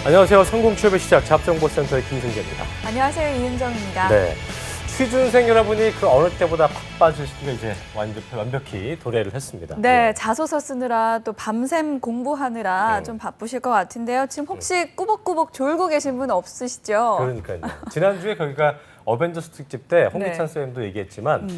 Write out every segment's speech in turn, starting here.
안녕하세요. 성공 취업의 시작 잡정보센터의 김승재입니다. 안녕하세요. 이은정입니다. 네, 취준생 여러분이 그 어느 때보다 바빠질 시기가 이제 완벽히 도래를 했습니다. 네, 예. 자소서 쓰느라 또 밤샘 공부하느라 좀 바쁘실 것 같은데요. 지금 혹시 꾸벅꾸벅 졸고 계신 분 없으시죠? 그러니까요. 지난주에 거기가 어벤져스 특집 때 홍기찬 네. 쌤도 얘기했지만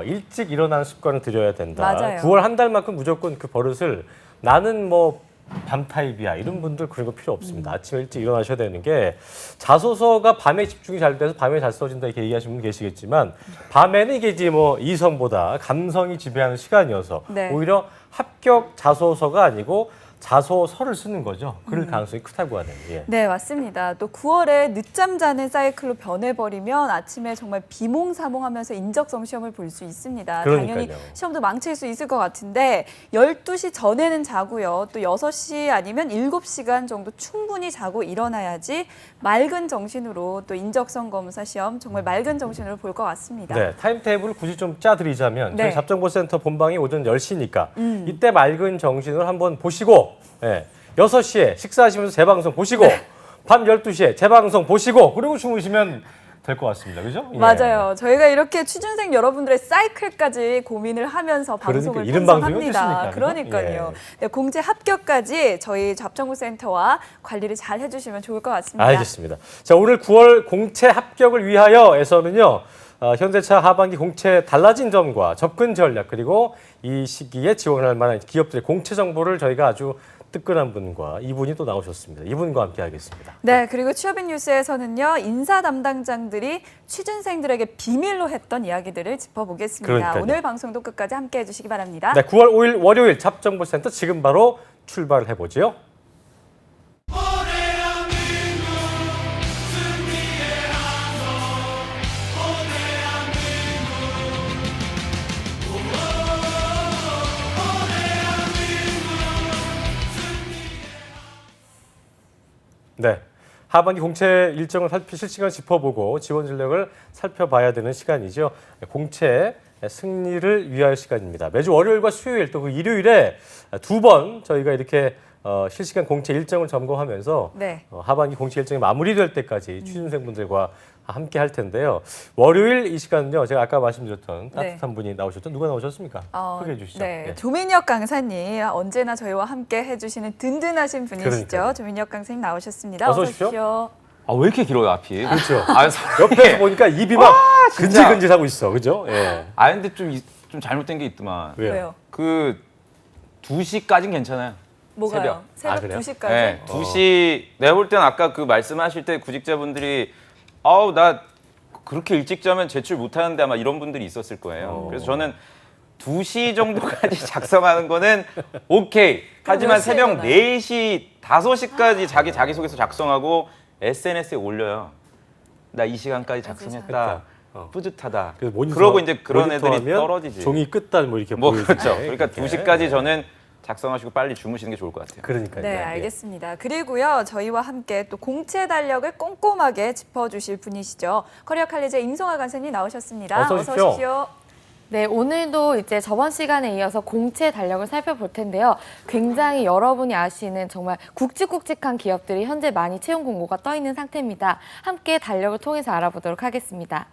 일찍 일어나는 습관을 들여야 된다. 맞아요. 9월 한 달만큼 무조건 그 버릇을 나는 뭐 밤 타입이야 이런 분들 그런 거 필요 없습니다. 아침에 일찍 일어나셔야 되는 게 자소서가 밤에 집중이 잘 돼서 밤에 잘 써진다 이렇게 얘기하시는 분 계시겠지만 밤에는 이게 이제 뭐 이성보다 감성이 지배하는 시간이어서 네. 오히려 합격 자소서가 아니고 자소서를 쓰는 거죠. 그럴 가능성이 크다고 하네요. 예. 네, 맞습니다. 또 9월에 늦잠 자는 사이클로 변해버리면 아침에 정말 비몽사몽하면서 인적성 시험을 볼 수 있습니다. 그러니까요. 당연히 시험도 망칠 수 있을 것 같은데 12시 전에는 자고요. 또 6시 아니면 7시간 정도 충분히 자고 일어나야지 맑은 정신으로 또 인적성 검사 시험 정말 맑은 정신으로 볼 것 같습니다. 네, 타임테이블을 굳이 좀 짜드리자면 네. 저희 잡정보센터 본방이 오전 10시니까 이때 맑은 정신을 한번 보시고 6시에 식사하시면서 재방송 보시고 밤 12시에 재방송 보시고 그리고 주무시면 될 것 같습니다. 그죠? 예. 맞아요. 저희가 이렇게 취준생 여러분들의 사이클까지 고민을 하면서 방송을 그러니까 이런 방송이 편성합니다. 어디 있습니까? 그러니까요. 예. 네, 공채 합격까지 저희 잡정보센터와 관리를 잘 해주시면 좋을 것 같습니다. 알겠습니다. 자, 오늘 9월 공채 합격을 위하여에서는요. 현대차 하반기 공채 달라진 점과 접근 전략 그리고 이 시기에 지원할 만한 기업들의 공채 정보를 저희가 아주 뜨끈한 분과 이분이 또 나오셨습니다. 이분과 함께 하겠습니다. 네, 그리고 취업인 뉴스에서는요. 인사 담당자들이 취준생들에게 비밀로 했던 이야기들을 짚어보겠습니다. 그러니까요. 오늘 방송도 끝까지 함께 해주시기 바랍니다. 네, 9월 5일 월요일 잡정보센터 지금 바로 출발을 해보죠. 네, 하반기 공채 일정을 실시간 짚어보고 지원 전력을 살펴봐야 되는 시간이죠. 공채 승리를 위할 시간입니다. 매주 월요일과 수요일 또 그 일요일에 두 번 저희가 이렇게 실시간 공채 일정을 점검하면서 네. 하반기 공채 일정이 마무리될 때까지 취준생분들과 함께 할 텐데요. 월요일 이 시간은요. 제가 아까 말씀드렸던 따뜻한 분이 나오셨죠. 누가 나오셨습니까? 소개해 주시죠. 네, 예. 조민혁 강사님 언제나 저희와 함께 해주시는 든든하신 분이시죠. 그러니까요. 조민혁 강사님 나오셨습니다. 어서 오십시오. 아, 왜 이렇게 길어요, 앞이? 그렇죠. 아, 옆에서 보니까 입이 막 진짜. 근질근질하고 있어. 그죠? 예. 아, 근데 좀 잘못된 게 있더만. 왜요? 그 2시까지는 괜찮아요. 뭐가요? 새벽 그래요? 2시까지? 네, 2시. 내가 볼 땐 아까 그 말씀하실 때 구직자분들이 아우, 나 그렇게 일찍 자면 제출 못 하는데 아마 이런 분들이 있었을 거예요. 그래서 저는 2시 정도까지 작성하는 거는 오케이. 하지만 몇 시에 새벽 일어나요? 4시, 5시까지 자기소개서 작성하고 SNS에 올려요. 나 이 시간까지 작성했다. 뿌듯하다. 그 모니터, 그러고 이제 그런 애들이 모니터하면 떨어지지. 종이 끝단 뭐 이렇게 뭐 보여주네. 그렇죠. 그러니까 이렇게. 2시까지 저는 작성하시고 빨리 주무시는 게 좋을 것 같아요. 그러니까요. 네, 알겠습니다. 그리고요, 저희와 함께 또 공채 달력을 꼼꼼하게 짚어주실 분이시죠. 커리어 칼리제 임송아 강사님 나오셨습니다. 어서 오십시오. 오십시오. 네, 오늘도 이제 저번 시간에 이어서 공채 달력을 살펴볼 텐데요. 굉장히 여러분이 아시는 정말 굵직굵직한 기업들이 현재 많이 채용 공고가 떠 있는 상태입니다. 함께 달력을 통해서 알아보도록 하겠습니다.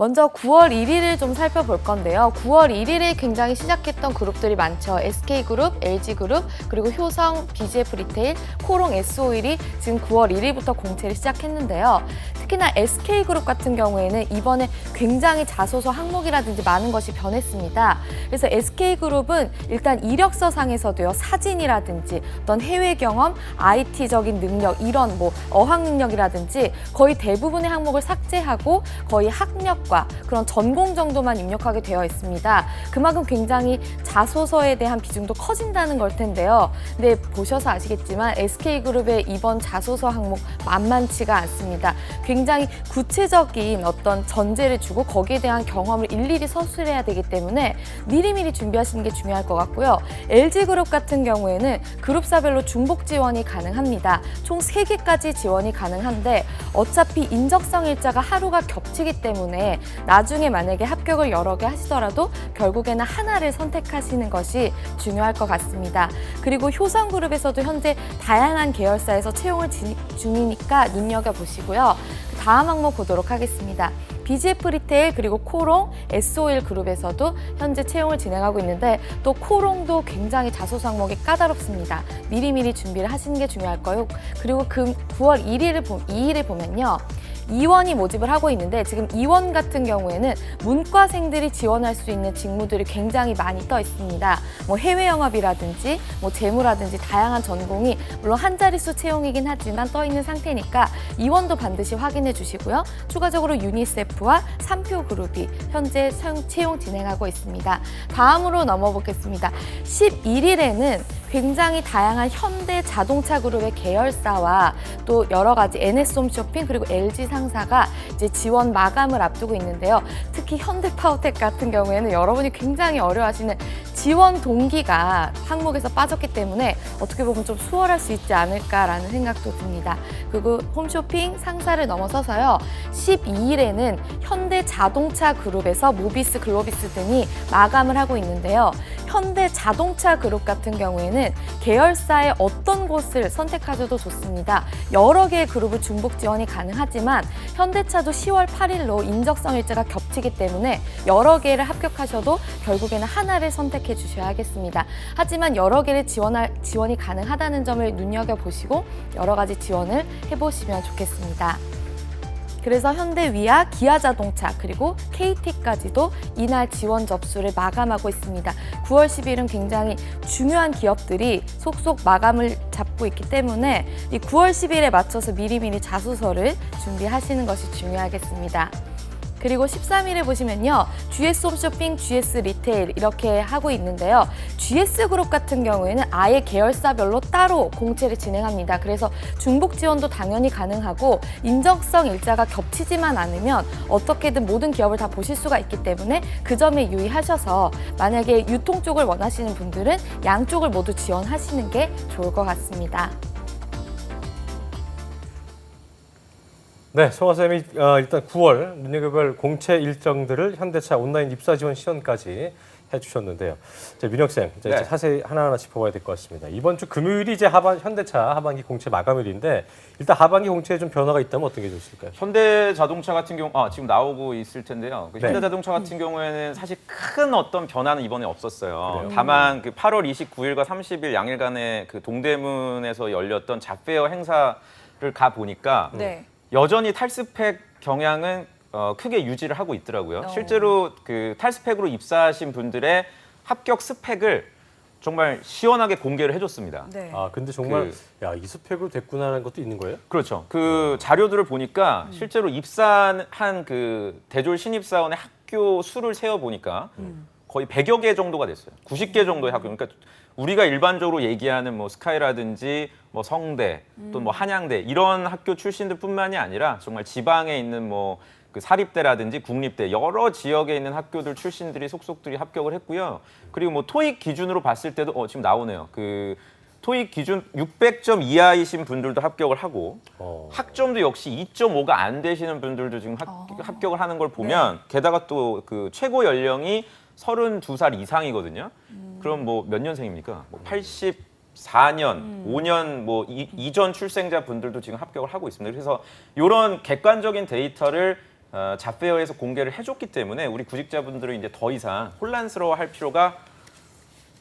먼저 9월 1일을 좀 살펴볼 건데요. 9월 1일에 굉장히 시작했던 그룹들이 많죠. SK그룹, LG그룹, 그리고 효성, BGF 리테일, 코롱, S-오일이 지금 9월 1일부터 공채를 시작했는데요. 특히나 SK그룹 같은 경우에는 이번에 굉장히 자소서 항목이라든지 많은 것이 변했습니다. 그래서 SK그룹은 일단 이력서상에서도요. 사진이라든지 어떤 해외 경험, IT적인 능력, 이런 뭐 어학 능력이라든지 거의 대부분의 항목을 삭제하고 거의 학력 그런 전공 정도만 입력하게 되어 있습니다. 그만큼 굉장히 자소서에 대한 비중도 커진다는 걸 텐데요. 근데 보셔서 아시겠지만 SK그룹의 이번 자소서 항목 만만치가 않습니다. 굉장히 구체적인 어떤 전제를 주고 거기에 대한 경험을 일일이 서술해야 되기 때문에 미리미리 준비하시는 게 중요할 것 같고요. LG그룹 같은 경우에는 그룹사별로 중복 지원이 가능합니다. 총 3개까지 지원이 가능한데 어차피 인적성 일자가 하루가 겹치기 때문에 나중에 만약에 합격을 여러 개 하시더라도 결국에는 하나를 선택하시는 것이 중요할 것 같습니다. 그리고 효성그룹에서도 현재 다양한 계열사에서 채용을 진입 중이니까 눈여겨보시고요. 다음 항목 보도록 하겠습니다. BGF 리테일 그리고 코롱, SO일 그룹에서도 현재 채용을 진행하고 있는데 또 코롱도 굉장히 자소 항목이 까다롭습니다. 미리미리 준비를 하시는 게 중요할 거예요. 그리고 그 9월 2일을 보면요. 이원이 모집을 하고 있는데 지금 이원 같은 경우에는 문과생들이 지원할 수 있는 직무들이 굉장히 많이 떠 있습니다. 뭐 해외 영업이라든지 뭐 재무라든지 다양한 전공이 물론 한 자릿수 채용이긴 하지만 떠 있는 상태니까 이원도 반드시 확인해 주시고요. 추가적으로 유니세프와 삼표그룹이 현재 채용 진행하고 있습니다. 다음으로 넘어보겠습니다. 11일에는 굉장히 다양한 현대 자동차 그룹의 계열사와 또 여러 가지 NS홈쇼핑 그리고 LG 상사가 이제 지원 마감을 앞두고 있는데요. 특히 현대파워텍 같은 경우에는 여러분이 굉장히 어려워하시는 지원 동기가 항목에서 빠졌기 때문에 어떻게 보면 좀 수월할 수 있지 않을까라는 생각도 듭니다. 그리고 홈쇼핑 상사를 넘어서서요. 12일에는 현대 자동차 그룹에서 모비스, 글로비스 등이 마감을 하고 있는데요. 현대 자동차 그룹 같은 경우에는 계열사의 어떤 곳을 선택하셔도 좋습니다. 여러 개의 그룹을 중복 지원이 가능하지만 현대차도 10월 8일로 인적성 일자가 겹치기 때문에 여러 개를 합격하셔도 결국에는 하나를 선택해 주셔야 하겠습니다. 하지만 여러 개를 지원이 가능하다는 점을 눈여겨보시고 여러 가지 지원을 해보시면 좋겠습니다. 그래서 현대위아, 기아자동차 그리고 KT까지도 이날 지원 접수를 마감하고 있습니다. 9월 10일은 굉장히 중요한 기업들이 속속 마감을 잡고 있기 때문에 이 9월 10일에 맞춰서 미리미리 자소서를 준비하시는 것이 중요하겠습니다. 그리고 13일에 보시면요. GS홈쇼핑, GS리테일 이렇게 하고 있는데요. GS그룹 같은 경우에는 아예 계열사별로 따로 공채를 진행합니다. 그래서 중복 지원도 당연히 가능하고 인적성 일자가 겹치지만 않으면 어떻게든 모든 기업을 다 보실 수가 있기 때문에 그 점에 유의하셔서 만약에 유통 쪽을 원하시는 분들은 양쪽을 모두 지원하시는 게 좋을 것 같습니다. 네, 송화 쌤이 일단 9월 눈여겨볼 공채 일정들을 현대차 온라인 입사 지원 시연까지 해주셨는데요. 민혁 쌤, 이제 네. 자세히 하나하나 짚어봐야 될 것 같습니다. 이번 주 금요일이 이제 현대차 하반기 공채 마감일인데 일단 하반기 공채에 좀 변화가 있다면 어떤 게 좋을까요? 현대자동차 같은 경우 지금 나오고 있을 텐데요. 그 네. 현대자동차 같은 경우에는 사실 큰 어떤 변화는 이번에 없었어요. 그래요? 다만 그 8월 29일과 30일 양일간의 그 동대문에서 열렸던 잡페어 행사를 가 보니까 네. 여전히 탈스펙 경향은 크게 유지를 하고 있더라고요. 실제로 그 탈스펙으로 입사하신 분들의 합격 스펙을 정말 시원하게 공개를 해줬습니다. 네. 아, 근데 정말 이 스펙으로 됐구나라는 것도 있는 거예요? 그렇죠. 그 자료들을 보니까 실제로 입사한 그 대졸 신입사원의 학교 수를 세어 보니까 거의 100여 개 정도가 됐어요. 90개 정도의 학교. 그러니까 우리가 일반적으로 얘기하는 뭐 스카이라든지 뭐 성대 또 뭐 한양대 이런 학교 출신들뿐만이 아니라 정말 지방에 있는 뭐 그 사립대라든지 국립대 여러 지역에 있는 학교들 출신들이 속속들이 합격을 했고요. 그리고 뭐 토익 기준으로 봤을 때도 지금 나오네요. 그 토익 기준 600점 이하이신 분들도 합격을 하고 학점도 역시 2.5가 안 되시는 분들도 지금 합격을 하는 걸 보면 게다가 또 그 최고 연령이 32살 이상이거든요. 그럼 뭐 몇 년생입니까? 뭐 84년, 5년 뭐 이전 출생자 분들도 지금 합격을 하고 있습니다. 그래서 이런 객관적인 데이터를 잡페어에서 공개를 해줬기 때문에 우리 구직자분들은 이제 더 이상 혼란스러워할 필요가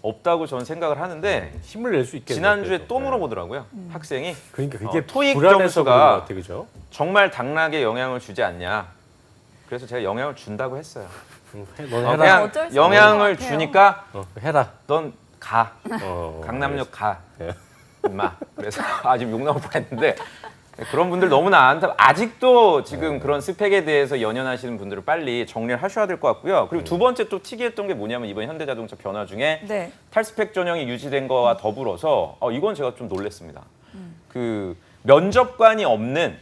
없다고 저는 생각을 하는데 힘을 낼 수 있겠네요. 지난주에 그래도. 또 물어보더라고요. 학생이 그러니까 그게 토익 불안해서 그런 것 점수가 같아요, 그죠? 정말 당락에 영향을 주지 않냐. 그래서 제가 영향을 준다고 했어요. 넌 해라. 그냥 어쩔 수 영향을 없는 것 같아요. 주니까 해라. 넌 가. 강남역 가. 임마. 그래서 지금 욕 나올 뻔했는데 그런 분들 너무나 아직도 지금 그런 스펙에 대해서 연연하시는 분들을 빨리 정리를 하셔야 될 것 같고요. 그리고 두 번째 또 특이했던 게 뭐냐면 이번 현대자동차 변화 중에 네. 탈스펙 전형이 유지된 거와 더불어서 이건 제가 좀 놀랐습니다. 그 면접관이 없는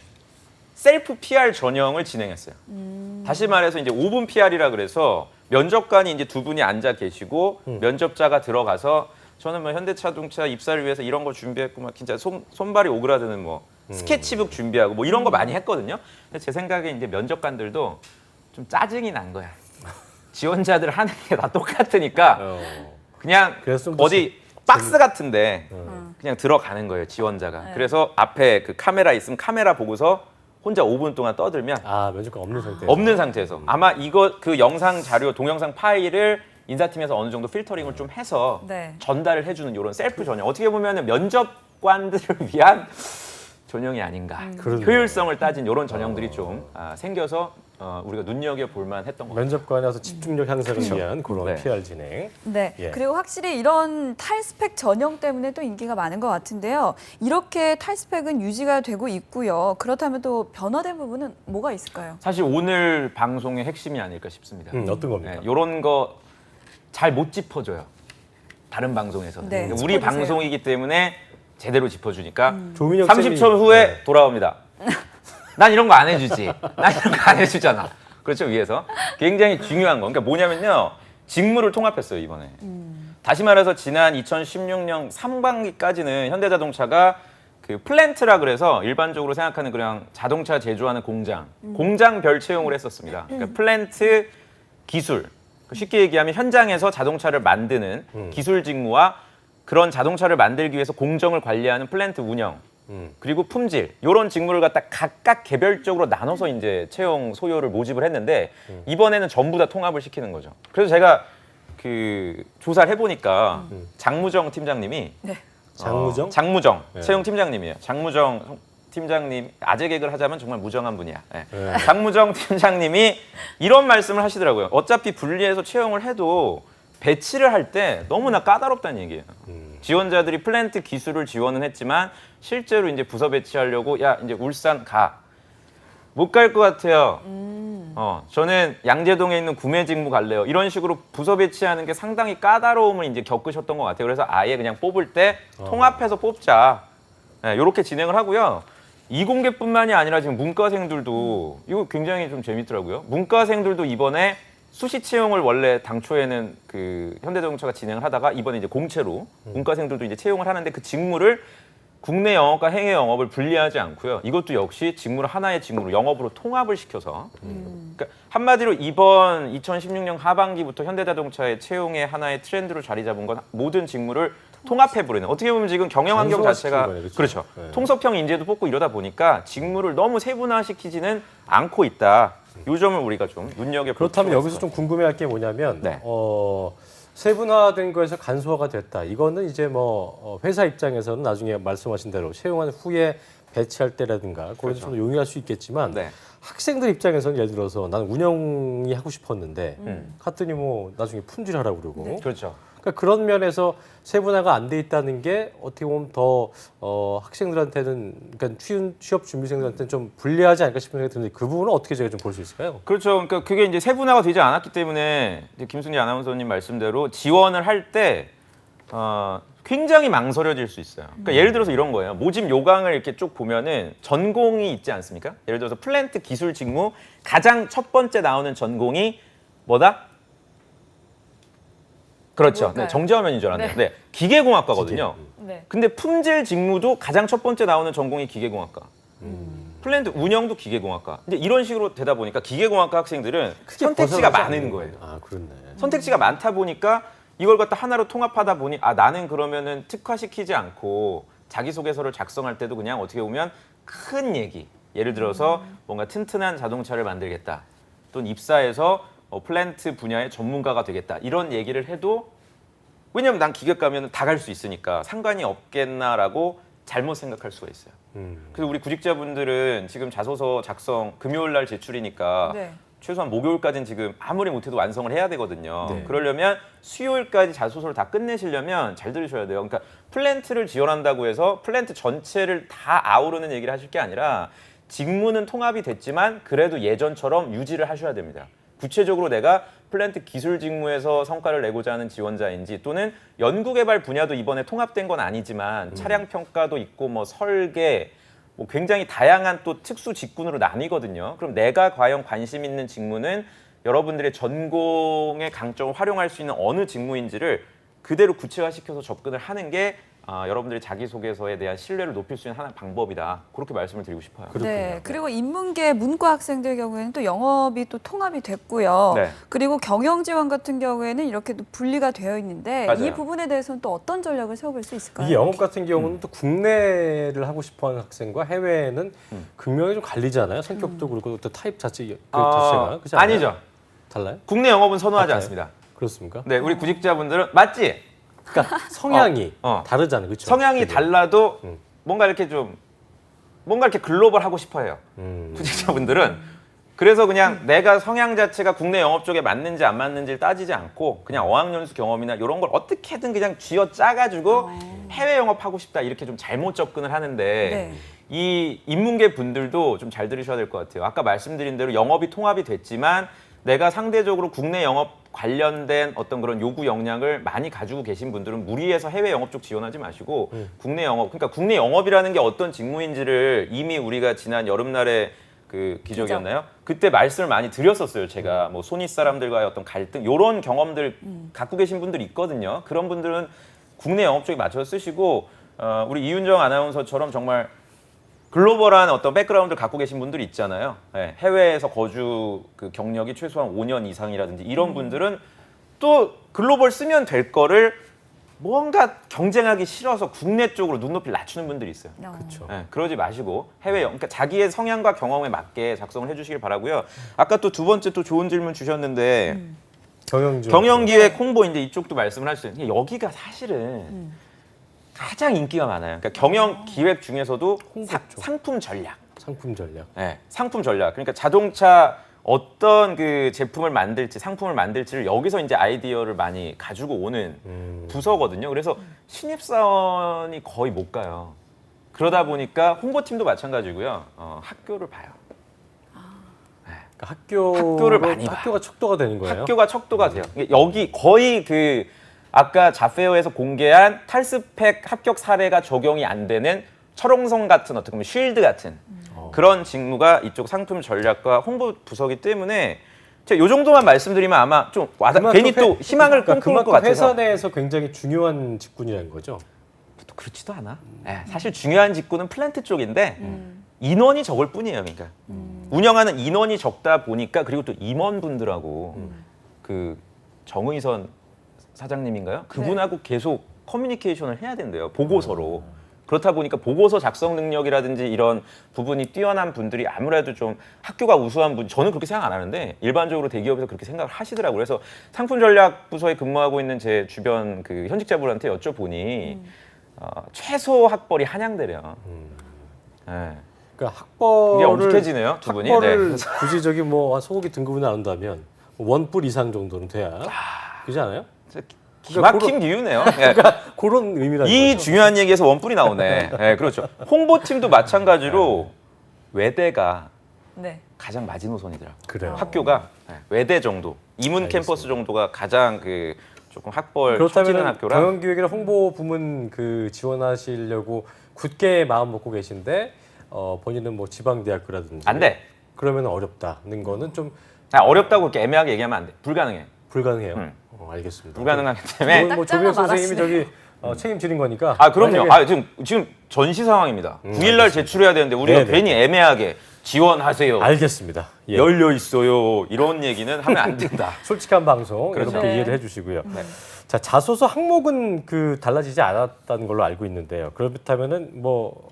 셀프 PR 전형을 진행했어요. 다시 말해서 이제 5분 PR이라 그래서 면접관이 이제 두 분이 앉아 계시고 면접자가 들어가서 저는 뭐 현대자동차 입사를 위해서 이런 거 준비했고 막 진짜 손발이 오그라드는 뭐 스케치북 준비하고 뭐 이런 거 많이 했거든요. 근데 제 생각에 이제 면접관들도 좀 짜증이 난 거야. 지원자들 하는 게 다 똑같으니까 그냥 그래서 좀더 어디 박스 같은데 그냥 들어가는 거예요, 지원자가. 그래서 앞에 그 카메라 있으면 카메라 보고서 혼자 5분 동안 떠들면 아, 면접관 없는 상태. 없는 상태에서 아마 이거 그 영상 자료 동영상 파일을 인사팀에서 어느 정도 필터링을 좀 해서 네. 전달을 해주는 이런 셀프 전형. 어떻게 보면 면접관들을 위한 전형이 아닌가. 그러네요. 효율성을 따진 이런 전형들이 좀 생겨서 우리가 눈여겨 볼만 했던 것 같아요. 면접관에 와서 집중력 향상을 위한 그런 네. PR 진행. 네. 예. 그리고 확실히 이런 탈스펙 전형 때문에 또 인기가 많은 것 같은데요. 이렇게 탈스펙은 유지가 되고 있고요. 그렇다면 또 변화된 부분은 뭐가 있을까요? 사실 오늘 방송의 핵심이 아닐까 싶습니다. 어떤 겁니까? 이런 거 잘 못 짚어줘요. 다른 방송에서는. 네, 우리 짚어주세요. 방송이기 때문에 제대로 짚어주니까 조민혁 30초 쌤이- 후에 네. 돌아옵니다. 난 이런 거 안 해주지. 난 이런 거 안 해주잖아. 그렇죠, 위에서. 굉장히 중요한 거. 그러니까 뭐냐면요. 직무를 통합했어요, 이번에. 다시 말해서 지난 2016년 상반기까지는 현대자동차가 그 플랜트라 그래서 일반적으로 생각하는 그냥 자동차 제조하는 공장별 채용을 했었습니다. 그러니까 플랜트 기술, 쉽게 얘기하면 현장에서 자동차를 만드는 기술 직무와 그런 자동차를 만들기 위해서 공정을 관리하는 플랜트 운영, 그리고 품질 이런 직무를 갖다 각각 개별적으로 나눠서 이제 채용 소요를 모집을 했는데 이번에는 전부 다 통합을 시키는 거죠. 그래서 제가 그 조사를 해보니까 장무정 팀장님이 네. 장무정? 장무정 네. 채용 팀장님이에요. 장무정 팀장님 아재 개그를 하자면 정말 무정한 분이야. 네. 네. 장무정 팀장님이 이런 말씀을 하시더라고요. 어차피 분리해서 채용을 해도 배치를 할 때 너무나 까다롭다는 얘기예요. 지원자들이 플랜트 기술을 지원은 했지만 실제로 이제 부서 배치하려고 야 이제 울산 가. 못 갈 것 같아요. 저는 양재동에 있는 구매 직무 갈래요. 이런 식으로 부서 배치하는 게 상당히 까다로움을 이제 겪으셨던 것 같아요. 그래서 아예 그냥 뽑을 때 통합해서 뽑자. 네, 이렇게 진행을 하고요. 이공계뿐만이 아니라 지금 문과생들도 이거 굉장히 좀 재밌더라고요. 문과생들도 이번에 수시 채용을 원래 당초에는 그 현대자동차가 진행을 하다가 이번에 이제 공채로 문과생들도 이제 채용을 하는데 그 직무를 국내 영업과 해외 영업을 분리하지 않고요. 이것도 역시 직무를 하나의 직무로 영업으로 통합을 시켜서 그러니까 한마디로 이번 2016년 하반기부터 현대자동차의 채용의 하나의 트렌드로 자리 잡은 건 모든 직무를 통합해버리는 어떻게 보면 지금 경영 환경 자체가 거네요, 그렇죠. 네. 통섭형 인재도 뽑고 이러다 보니까 직무를 너무 세분화시키지는 않고 있다. 이 점을 우리가 좀 눈여겨볼 그렇다면 필요가 여기서 있을 좀 궁금해할 게 뭐냐면 네. 세분화된 거에서 간소화가 됐다. 이거는 이제 뭐 회사 입장에서는 나중에 말씀하신 대로 채용한 후에 배치할 때라든가 거기서 좀 용이할 수 있겠지만 네. 학생들 입장에서는 예를 들어서 나는 운영이 하고 싶었는데 갔더니 뭐 나중에 품질하라고 그러고 그렇죠. 그러니까 그런 면에서 세분화가 안 돼 있다는 게 어떻게 보면 더 학생들한테는 그러니까 취업 준비생들한테는 좀 불리하지 않을까 싶은 생각이 드는데 그 부분은 어떻게 저희가 좀 볼 수 있을까요? 그렇죠. 그러니까 그게 이제 세분화가 되지 않았기 때문에 이제 김승리 아나운서님 말씀대로 지원을 할 때 굉장히 망설여질 수 있어요. 그러니까 예를 들어서 이런 거예요. 모집 요강을 이렇게 쭉 보면은 전공이 있지 않습니까? 예를 들어서 플랜트 기술 직무 가장 첫 번째 나오는 전공이 뭐다? 그렇죠. 뭘까요? 네, 정재화면인 줄 알았네요. 네. 기계공학과거든요. 네. 근데 품질 직무도 가장 첫 번째 나오는 전공이 기계공학과. 플랜트 운영도 기계공학과. 이제 이런 식으로 되다 보니까 기계공학과 학생들은 선택지가 벗어나지 많은 않는 거예요. 아, 그렇네. 선택지가 많다 보니까 이걸 갖다 하나로 통합하다 보니 아 나는 그러면은 특화시키지 않고 자기소개서를 작성할 때도 그냥 어떻게 보면 큰 얘기. 예를 들어서 뭔가 튼튼한 자동차를 만들겠다. 또는 입사해서 플랜트 분야의 전문가가 되겠다. 이런 얘기를 해도 왜냐면 난 기계 가면 다 갈 수 있으니까 상관이 없겠나라고 잘못 생각할 수가 있어요. 그래서 우리 구직자분들은 지금 자소서 작성 금요일 날 제출이니까 네. 최소한 목요일까지는 지금 아무리 못해도 완성을 해야 되거든요. 네. 그러려면 수요일까지 자소서를 다 끝내시려면 잘 들으셔야 돼요. 그러니까 플랜트를 지원한다고 해서 플랜트 전체를 다 아우르는 얘기를 하실 게 아니라 직무는 통합이 됐지만 그래도 예전처럼 유지를 하셔야 됩니다. 구체적으로 내가 플랜트 기술 직무에서 성과를 내고자 하는 지원자인지 또는 연구개발 분야도 이번에 통합된 건 아니지만 차량 평가도 있고 뭐 설계 뭐 굉장히 다양한 또 특수 직군으로 나뉘거든요. 그럼 내가 과연 관심 있는 직무는 여러분들의 전공의 강점을 활용할 수 있는 어느 직무인지를 그대로 구체화시켜서 접근을 하는 게 여러분들의 자기소개서에 대한 신뢰를 높일 수 있는 하나의 방법이다. 그렇게 말씀을 드리고 싶어요. 네, 그리고 인문계 문과 학생들 경우에는 또 영업이 또 통합이 됐고요. 네. 그리고 경영 지원 같은 경우에는 이렇게 또 분리가 되어 있는데 맞아요. 이 부분에 대해서는 또 어떤 전략을 세워볼 수 있을까요? 이 영업 같은 경우는 또 국내를 하고 싶어하는 학생과 해외에는 극명히 좀 갈리잖아요. 성격도 그렇고 또 타입 자체가 그렇지 않아요? 아니죠. 달라요? 국내 영업은 선호하지 맞아요. 않습니다. 그렇습니까? 네, 우리 구직자분들은 맞지? 그러니까 성향이 어. 다르잖아요, 그렇죠? 성향이 그게. 달라도 음. 뭔가 이렇게 글로벌 하고 싶어해요. 구직자분들은 그래서 그냥 내가 성향 자체가 국내 영업 쪽에 맞는지 안 맞는지를 따지지 않고 그냥 어학연수 경험이나 이런 걸 어떻게든 그냥 쥐어 짜가지고 해외 영업하고 싶다 이렇게 좀 잘못 접근을 하는데 네. 이 인문계 분들도 좀 잘 들으셔야 될 것 같아요. 아까 말씀드린 대로 영업이 통합이 됐지만 내가 상대적으로 국내 영업 관련된 어떤 그런 요구 역량을 많이 가지고 계신 분들은 무리해서 해외 영업 쪽 지원하지 마시고 국내 영업, 그러니까 국내 영업이라는 게 어떤 직무인지를 이미 우리가 지난 여름날에 그 기적이었나요? 그때 말씀을 많이 드렸었어요. 제가 뭐 손윗 사람들과의 어떤 갈등 이런 경험들 갖고 계신 분들이 있거든요. 그런 분들은 국내 영업 쪽에 맞춰서 쓰시고 우리 이윤정 아나운서처럼 정말 글로벌한 어떤 백그라운드를 갖고 계신 분들이 있잖아요. 네, 해외에서 거주 그 경력이 최소한 5년 이상이라든지 이런 분들은 또 글로벌 쓰면 될 거를 뭔가 경쟁하기 싫어서 국내 쪽으로 눈높이를 낮추는 분들이 있어요. 그렇죠. 네, 그러지 마시고 그러니까 자기의 성향과 경험에 맞게 작성을 해주시길 바라고요. 아까 또 두 번째 또 좋은 질문 주셨는데 경영기획 홍보 이제 이쪽도 말씀을 하셨어요. 여기가 사실은 가장 인기가 많아요. 그러니까 경영 기획 중에서도 홍보 쪽. 상품 전략. 상품 전략. 네, 상품 전략. 그러니까 자동차 어떤 그 제품을 만들지, 상품을 만들지를 여기서 이제 아이디어를 많이 가지고 오는 부서거든요. 그래서 신입사원이 거의 못 가요. 그러다 보니까 홍보팀도 마찬가지고요. 학교를 봐요. 그러니까 학교를 많이 봐요. 학교가 척도가 되는 거예요. 학교가 척도가 돼요. 여기 거의 그 아까 자페어에서 공개한 탈스펙 합격 사례가 적용이 안 되는 철옹성 같은 어떻게 보면 쉴드 같은 그런 직무가 이쪽 상품 전략과 홍보 부서기 때문에 제가 요 정도만 말씀드리면 아마 좀 괜히 또 희망을 꿈꿀 것 그만큼 같아서 회사 내에서 굉장히 중요한 직군이라는 거죠. 또 그렇지도 않아. 네, 사실 중요한 직군은 플랜트 쪽인데 인원이 적을 뿐이에요. 그러니까 운영하는 인원이 적다 보니까 그리고 또 임원분들하고 그 정의선 사장님인가요? 그분하고 계속 커뮤니케이션을 해야 된대요. 보고서로. 그렇다 보니까 보고서 작성 능력이라든지 이런 부분이 뛰어난 분들이 아무래도 좀 학교가 우수한 분, 저는 그렇게 생각 안 하는데 일반적으로 대기업에서 그렇게 생각을 하시더라고요. 그래서 상품 전략 부서에 근무하고 있는 제 주변 그 현직자분한테 여쭤보니 최소 학벌이 한양대래요. 네. 그러니까 이게 학벌을 엄숙해지네요, 두 분이. 학벌을 네. 굳이 저기 뭐 소고기 등급이 나온다면 원뿔 이상 정도는 돼야 그렇지 않아요? 기막힌 비유네요. 네. 그런 의미라는 이 거죠. 중요한 얘기에서 원뿔이 나오네. 네, 그렇죠. 홍보팀도 마찬가지로 외대가 네. 가장 마지노선이더라고요. 그래요. 학교가 외대 정도, 이문 알겠습니다. 캠퍼스 정도가 가장 그 조금 학벌 처지는 그렇다면 학교라. 경영기획이나 홍보 부문 그 지원하시려고 굳게 마음 먹고 계신데 본인은 뭐 지방대학교라든지 안 돼. 그러면 어렵다는 거는 좀 어렵다고 그렇게 애매하게 얘기하면 안 돼. 불가능해. 불가능해요. 알겠습니다. 불가능하기 때문에. 이건 뭐 딱 조비영 잘라 선생님이 저기 책임지는 거니까. 그럼요. 만약에 지금 전시 상황입니다. 9일날 제출해야 되는데 우리가 네네. 괜히 애매하게 지원하세요. 알겠습니다. 예. 열려 있어요. 이런 얘기는 하면 안 된다. 솔직한 방송 그렇죠. 이렇게 네. 이해를 해주시고요. 자, 자소서 항목은 그 달라지지 않았다는 걸로 알고 있는데요. 그렇다면은 뭐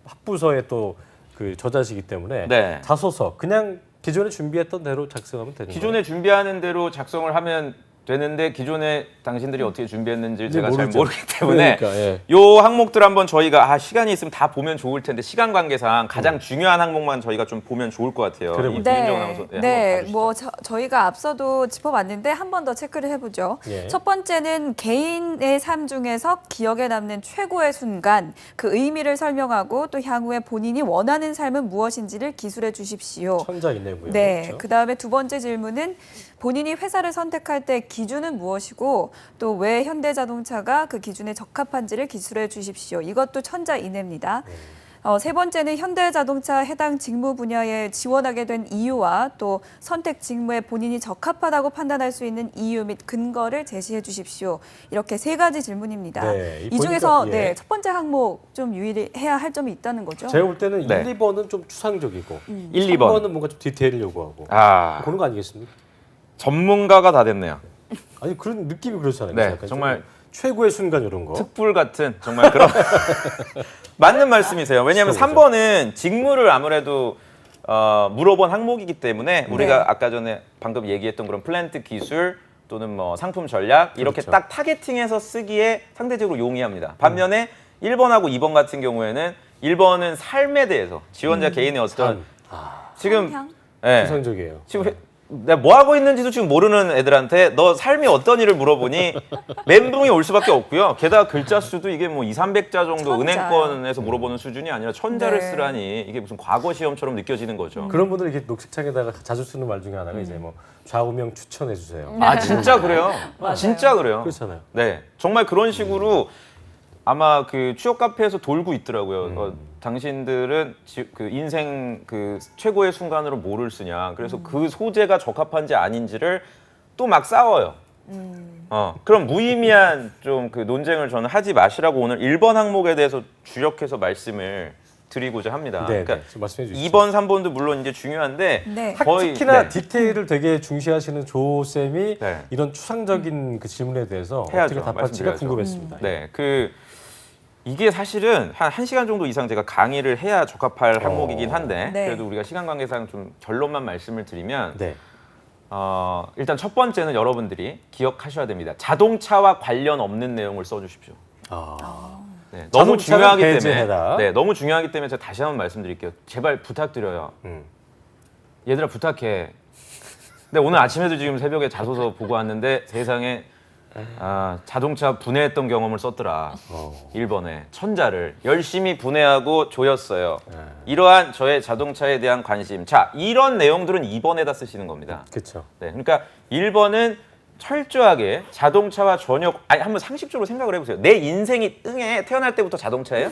합부서에 또 그 저자시기 때문에 네. 자소서 그냥 기존에 준비했던 대로 작성하면 되는 기존에 준비하는 대로 작성을 하면 되는데 기존에 당신들이 어떻게 준비했는지 제가 잘 모르죠. 모르기 때문에 그러니까, 예. 요 항목들 한번 저희가 시간이 있으면 다 보면 좋을 텐데 시간 관계상 가장 중요한 항목만 저희가 좀 보면 좋을 것 같아요. 그래 이 보죠. 이윤정 아나운서, 네, 네, 한번 뭐 저희가 앞서도 짚어봤는데 한 번 더 체크를 해보죠. 예. 첫 번째는 개인의 삶 중에서 기억에 남는 최고의 순간, 그 의미를 설명하고 또 향후에 본인이 원하는 삶은 무엇인지를 기술해 주십시오. 천자인내고요. 네, 그렇죠? 그다음에 두 번째 질문은 본인이 회사를 선택할 때 기준은 무엇이고 또 왜 현대자동차가 그 기준에 적합한지를 기술해 주십시오. 이것도 천자인내입니다. 세 번째는 현대자동차 해당 직무 분야에 지원하게 된 이유와 또 선택 직무에 본인이 적합하다고 판단할 수 있는 이유 및 근거를 제시해 주십시오. 이렇게 3가지 질문입니다. 네, 이 중에서 보니까, 예. 첫 번째 항목 좀 유의해야 할 점이 있다는 거죠. 제가 볼 때는 네. 1, 2번은 좀 추상적이고 1, 2번. 3번은 뭔가 좀 디테일을 요구하고 아, 그런 거 아니겠습니까? 전문가가 다 됐네요. 아니 그런 느낌이 그렇잖아요. 네, 약간 정말 좀 최고의 순간 이런 거. 특불 같은 정말 그런 맞는 말씀이세요. 왜냐하면 그렇죠, 3번은 직무를 아무래도 물어본 항목이기 때문에 우리가 네. 아까 전에 방금 얘기했던 그런 플랜트 기술 또는 뭐 상품 전략 이렇게 그렇죠. 딱 타겟팅해서 쓰기에 상대적으로 용이합니다. 반면에 1번하고 2번 같은 경우에는 1번은 삶에 대해서 지원자 개인의 어떤 지금 성향? 예, 추상적이에요. 지금 내가 뭐 하고 있는지도 지금 모르는 애들한테 너 삶이 어떤 일을 물어보니 멘붕이 올 수밖에 없고요. 게다가 글자 수도 이게 뭐 200~300자 정도 천자요. 은행권에서 물어보는 수준이 아니라 천자를 네. 쓰라니 이게 무슨 과거 시험처럼 느껴지는 거죠. 그런 분들 이렇게 녹색창에다가 자주 쓰는 말 중에 하나가 이제 뭐 좌우명 추천해 주세요. 아 진짜 그래요? 진짜 그래요. 그렇잖아요. 네, 정말 그런 식으로 아마 그 취업 카페에서 돌고 있더라고요. 당신들은 그 인생 그 최고의 순간으로 뭐를 쓰냐. 그래서 그 소재가 적합한지 아닌지를 또 막 싸워요. 그럼 무의미한 좀 그 논쟁을 저는 하지 마시라고 오늘 1번 항목에 대해서 주력해서 말씀을 드리고자 합니다. 네, 그러니까 네. 좀 말씀해 주시죠. 2번, 3번도 물론 이제 중요한데 네. 거의 특히나 네. 디테일을 되게 중시하시는 조 쌤이 네. 이런 추상적인 그 질문에 대해서 해야죠. 어떻게 답할지가 말씀드려야죠. 궁금했습니다. 네, 그 이게 사실은 한 1시간 정도 이상 제가 강의를 해야 적합할 항목이긴 한데 네. 그래도 우리가 시간 관계상 좀 결론만 말씀을 드리면 네. 일단 첫 번째는 여러분들이 기억하셔야 됩니다. 자동차와 관련 없는 내용을 써주십시오. 네, 너무 자동차는 중요하기 배제해라. 때문에 너무 중요하기 때문에 제가 다시 한번 말씀드릴게요. 제발 부탁드려요. 얘들아 부탁해. 근데 오늘 아침에도 지금 새벽에 자소서 보고 왔는데 세상에 자동차 분해했던 경험을 썼더라. 1번에 천자를 열심히 분해하고 조였어요. 이러한 저의 자동차에 대한 관심. 자, 이런 내용들은 2번에다 쓰시는 겁니다. 그렇죠. 네, 그러니까 1번은 철저하게 자동차와 전혀 한번 상식적으로 생각을 해보세요. 내 인생이 태어날 때부터 자동차예요?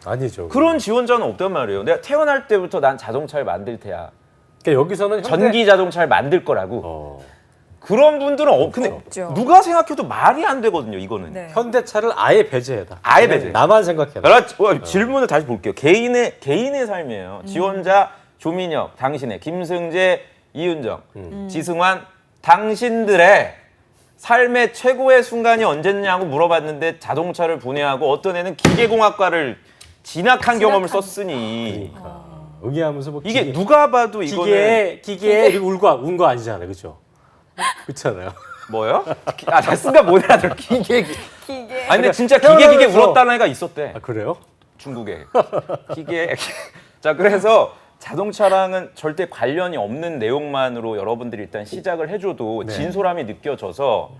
아니죠. 그런 지원자는 없단 말이에요. 내가 태어날 때부터 난 자동차를 만들 테야. 그러니까 여기서는 전기 자동차를 만들 거라고. 그런 분들은 근데 없죠. 누가 생각해도 말이 안 되거든요. 이거는. 네. 현대차를 아예 배제해라. 아예 그냥 배제. 나만 생각해라. 그렇죠. 질문을 다시 볼게요. 개인의 삶이에요. 지원자 조민혁, 당신의 김승재, 이윤정, 지승환, 당신들의 삶의 최고의 순간이 언제냐고 물어봤는데 자동차를 분해하고 어떤 애는 기계공학과를 진학한 경험을 썼으니 그러니까 응애하면서 뭐 이게 누가 봐도 이거는 기계에 운 거 아니잖아요, 그렇죠? 그렇잖아요. 뭐요? 나 순간 못 알아들어. 기계. 기계. 아니 근데 진짜 기계 태어나면서- 울었다는 애가 있었대. 아 그래요? 중국에. 기계. 자 그래서 자동차랑은 절대 관련이 없는 내용만으로 여러분들이 일단 시작을 해줘도 네. 진솔함이 느껴져서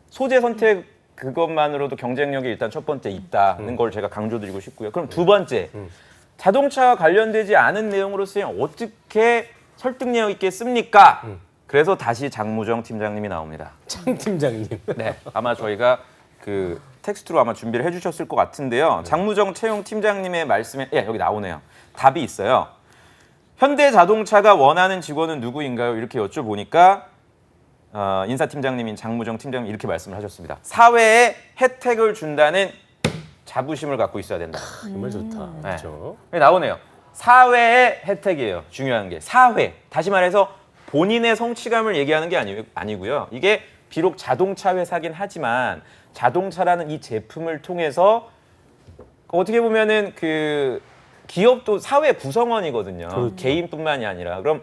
소재 선택 그것만으로도 경쟁력이 일단 첫 번째 있다는 걸 제가 강조드리고 싶고요. 그럼 두 번째, 자동차와 관련되지 않은 내용으로 쓰면 어떻게 설득력 있게 씁니까? 그래서 다시 장무정 팀장님이 나옵니다. 창 팀장님. 네, 아마 저희가 그 텍스트로 아마 준비를 해주셨을 것 같은데요. 장무정 채용 팀장님의 말씀에 여기 나오네요. 답이 있어요. 현대자동차가 원하는 직원은 누구인가요? 이렇게 여쭤보니까 인사팀장님인 장무정 팀장님 이렇게 말씀을 하셨습니다. 사회에 혜택을 준다는 자부심을 갖고 있어야 된다. 정말 좋다. 네. 그렇죠. 나오네요. 사회의 혜택이에요. 중요한 게 사회. 다시 말해서 본인의 성취감을 얘기하는 게 아니고요. 이게 비록 자동차 회사긴 하지만 자동차라는 이 제품을 통해서 어떻게 보면은 그 기업도 사회 구성원이거든요. 그렇죠. 개인뿐만이 아니라. 그럼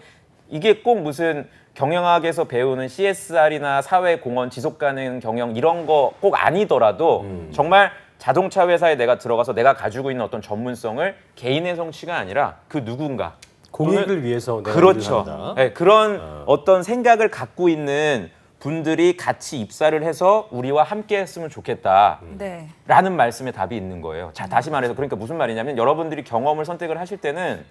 이게 꼭 무슨 경영학에서 배우는 CSR이나 사회 공헌, 지속 가능 경영 이런 거 꼭 아니더라도 정말 자동차 회사에 내가 들어가서 내가 가지고 있는 어떤 전문성을 개인의 성취가 아니라 그 누군가 공익을 위해서 내가 그렇죠. 일을 한다. 네, 그런 어떤 생각을 갖고 있는 분들이 같이 입사를 해서 우리와 함께 했으면 좋겠다라는 네. 말씀에 답이 있는 거예요. 자, 다시 말해서 그러니까 무슨 말이냐면 여러분들이 경험을 선택을 하실 때는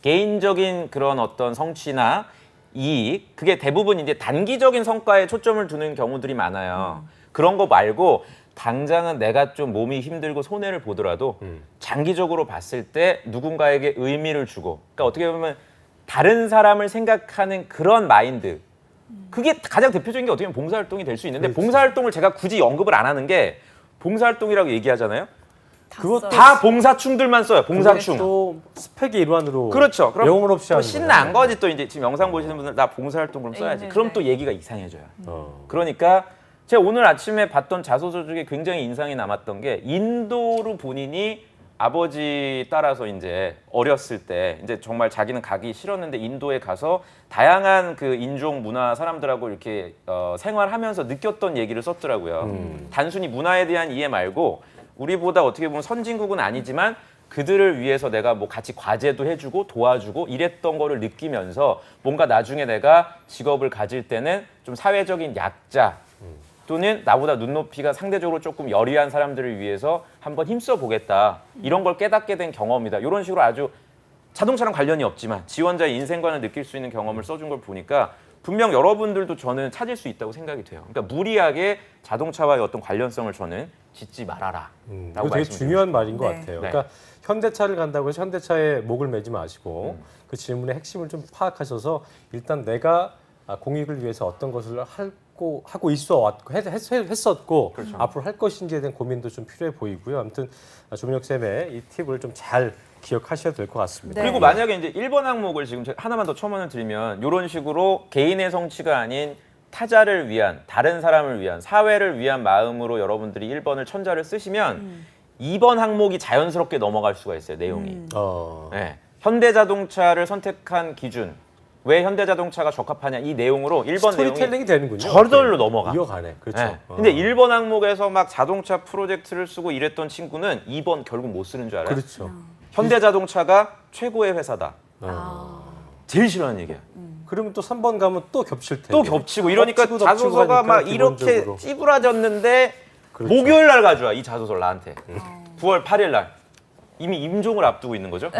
개인적인 그런 어떤 성취나 이익, 그게 대부분 이제 단기적인 성과에 초점을 두는 경우들이 많아요. 그런 거 말고 당장은 내가 좀 몸이 힘들고 손해를 보더라도 장기적으로 봤을 때 누군가에게 의미를 주고, 그러니까 어떻게 보면 다른 사람을 생각하는 그런 마인드, 그게 가장 대표적인 게 어떻게 보면 봉사활동이 될 수 있는데, 그렇지. 봉사활동을 제가 굳이 언급을 안 하는 게, 봉사활동이라고 얘기하잖아요. 그것도 다 봉사충들만 써요. 봉사충. 또 스펙의 일환으로 그렇죠. 그럼 영혼 없이 또 하는 신나 안 거잖아요. 거지. 또 이제 지금 영상 보시는 분들 나 봉사활동 그럼 써야지. 있는데. 그럼 또 얘기가 이상해져요. 어. 그러니까 제가 오늘 아침에 봤던 자소서 중에 굉장히 인상이 남았던 게, 인도로 본인이 아버지 따라서 이제 어렸을 때 이제 정말 자기는 가기 싫었는데 인도에 가서 다양한 그 인종 문화 사람들하고 이렇게 생활하면서 느꼈던 얘기를 썼더라고요. 단순히 문화에 대한 이해 말고 우리보다 어떻게 보면 선진국은 아니지만 그들을 위해서 내가 뭐 같이 과제도 해주고 도와주고 이랬던 거를 느끼면서 뭔가 나중에 내가 직업을 가질 때는 좀 사회적인 약자 또는 나보다 눈높이가 상대적으로 조금 여리한 사람들을 위해서 한번 힘써 보겠다. 이런 걸 깨닫게 된 경험이다. 이런 식으로 아주 자동차랑 관련이 없지만 지원자의 인생관을 느낄 수 있는 경험을 써준 걸 보니까 분명 여러분들도 저는 찾을 수 있다고 생각이 돼요. 그러니까 무리하게 자동차와의 어떤 관련성을 저는 짓지 말아라. 이거 되게 중요한 말인 것 네. 같아요. 네. 그러니까 현대차를 간다고 해서 현대차에 목을 매지 마시고 그 질문의 핵심을 좀 파악하셔서 일단 내가 공익을 위해서 어떤 것을 하고 있어 왔고 했었고 그렇죠. 앞으로 할 것인지에 대한 고민도 좀 필요해 보이고요. 아무튼 조민혁 쌤의 이 팁을 좀 잘 기억하셔야 될 것 같습니다. 네. 그리고 만약에 이제 1번 항목을 지금 제가 하나만 더 첨언을 드리면 이런 식으로 개인의 성취가 아닌 타자를 위한, 다른 사람을 위한, 사회를 위한 마음으로 여러분들이 1번을 천자를 쓰시면 2번 항목이 자연스럽게 넘어갈 수가 있어요, 내용이. 네. 현대자동차를 선택한 기준, 왜 현대자동차가 적합하냐, 이 내용으로 1번 내용이 스토리텔링이 되는군요. 저절로 넘어가. 이어가네. 그렇죠. 네. 근데 1번 항목에서 막 자동차 프로젝트를 쓰고 이랬던 친구는 2번 결국 못 쓰는 줄 알아요? 그렇죠. 현대자동차가 최고의 회사다. 제일 싫어하는 얘기야. 그러면 또 3번 가면 또 겹칠 텐데. 또 겹치고 이러니까 겹치고 자소서가 하니까 막 이렇게 기본적으로. 찌부라졌는데 그렇죠. 목요일 날 가져와, 이 자소서를 나한테. 9월 8일 날. 이미 임종을 앞두고 있는 거죠.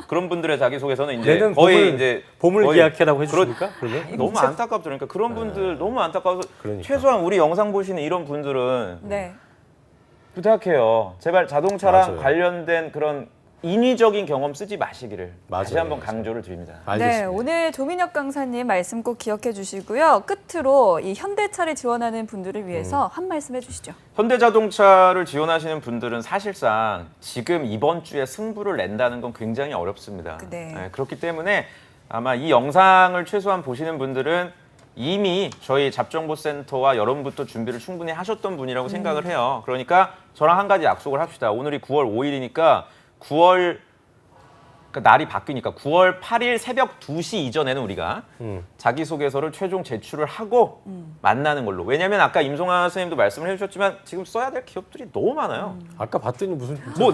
그런 분들의 자기소개서는 이제 얘는 거의 이제 봄을 거의 기약해라고 해주십니까? 그러면? 너무 안타깝죠. 그러니까 그런 분들 너무 안타까워서 그러니까. 최소한 우리 영상 보시는 이런 분들은 네. 부탁해요. 제발 자동차랑 맞아요. 관련된 그런 인위적인 경험 쓰지 마시기를 다시 맞아요. 한번 강조를 드립니다. 알겠습니다. 네, 오늘 조민혁 강사님 말씀 꼭 기억해 주시고요. 끝으로 이 현대차를 지원하는 분들을 위해서 한 말씀 해주시죠. 현대자동차를 지원하시는 분들은 사실상 지금 이번 주에 승부를 낸다는 건 굉장히 어렵습니다. 네. 그렇기 때문에 아마 이 영상을 최소한 보시는 분들은 이미 저희 잡정보센터와 여러분부터 준비를 충분히 하셨던 분이라고 생각을 해요. 그러니까 저랑 한 가지 약속을 합시다. 오늘이 9월 5일이니까 9월 그러니까 날이 바뀌니까 9월 8일 새벽 2시 이전에는 우리가 자기소개서를 최종 제출을 하고 만나는 걸로. 왜냐하면 아까 임송아 선생님도 말씀을 해주셨지만 지금 써야 될 기업들이 너무 많아요. 아까 봤더니 무슨 뭐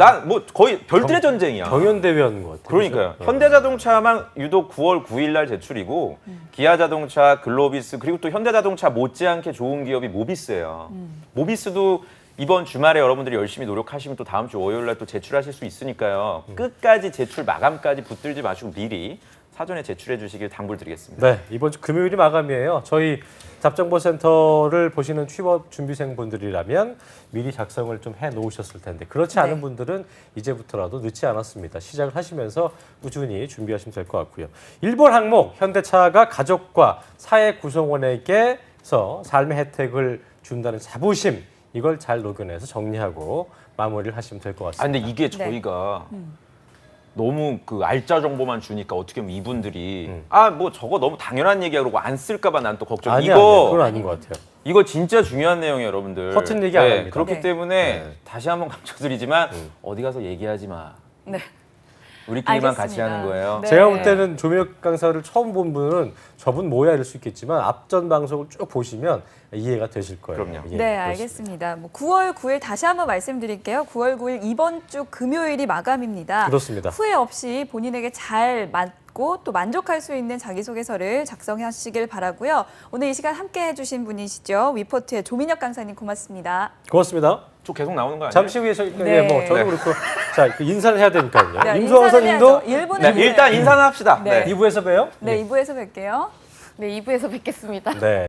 거의 별들의 전쟁이야. 경연대회하는 것 같아요. 그러니까요. 그죠? 현대자동차만 유독 9월 9일 날 제출이고 기아자동차, 글로비스 그리고 또 현대자동차 못지않게 좋은 기업이 모비스예요. 모비스도 이번 주말에 여러분들이 열심히 노력하시면 또 다음 주 월요일 날 또 제출하실 수 있으니까요. 끝까지 제출 마감까지 붙들지 마시고 미리 사전에 제출해 주시길 당부드리겠습니다. 네, 이번 주 금요일이 마감이에요. 저희 잡정보센터를 보시는 취업 준비생분들이라면 미리 작성을 좀 해놓으셨을 텐데 그렇지 않은 네. 분들은 이제부터라도 늦지 않았습니다. 시작을 하시면서 꾸준히 준비하시면 될 것 같고요. 1번 항목, 현대차가 가족과 사회 구성원에게서 삶의 혜택을 준다는 자부심, 이걸 잘 녹여내서 정리하고 마무리를 하시면 될 것 같습니다. 아 근데 이게 네. 저희가 너무 그 알짜 정보만 주니까 어떻게 보면 이분들이 뭐 저거 너무 당연한 얘기하고 안 쓸까봐 난 또 걱정. 아니야, 그건 아닌 것 같아요. 이거 진짜 중요한 내용이에요, 여러분들. 허튼 얘기 안 합니다. 그렇기 네. 때문에 네. 다시 한번 강조드리지만 어디 가서 얘기하지 마. 네. 우리끼리만 같이 알겠습니다. 하는 거예요. 네. 제가 볼 때는 조민혁 강사를 처음 본 분은 저분 뭐야 이럴 수 있겠지만 앞전 방송을 쭉 보시면 이해가 되실 거예요. 그럼요. 예, 네, 그렇습니다. 알겠습니다. 9월 9일 다시 한번 말씀드릴게요. 9월 9일 이번 주 금요일이 마감입니다. 그렇습니다. 후회 없이 본인에게 잘 맞고 또 만족할 수 있는 자기소개서를 작성하시길 바라고요. 오늘 이 시간 함께 해주신 분이시죠. 위포트의 조민혁 강사님 고맙습니다. 고맙습니다. 저 계속 나오는 거 아니에요? 잠시 후에 저희 네. 뭐 저도 네. 그렇고 자, 그 인사를 해야 되니까요. 네, 임소환 인사를 선생님도 해야죠. 1분은 네, 일단 인사는 합시다. 네. 네. 2부에서 봬요. 네, 2부에서 뵐게요. 네, 2부에서 뵙겠습니다. 네.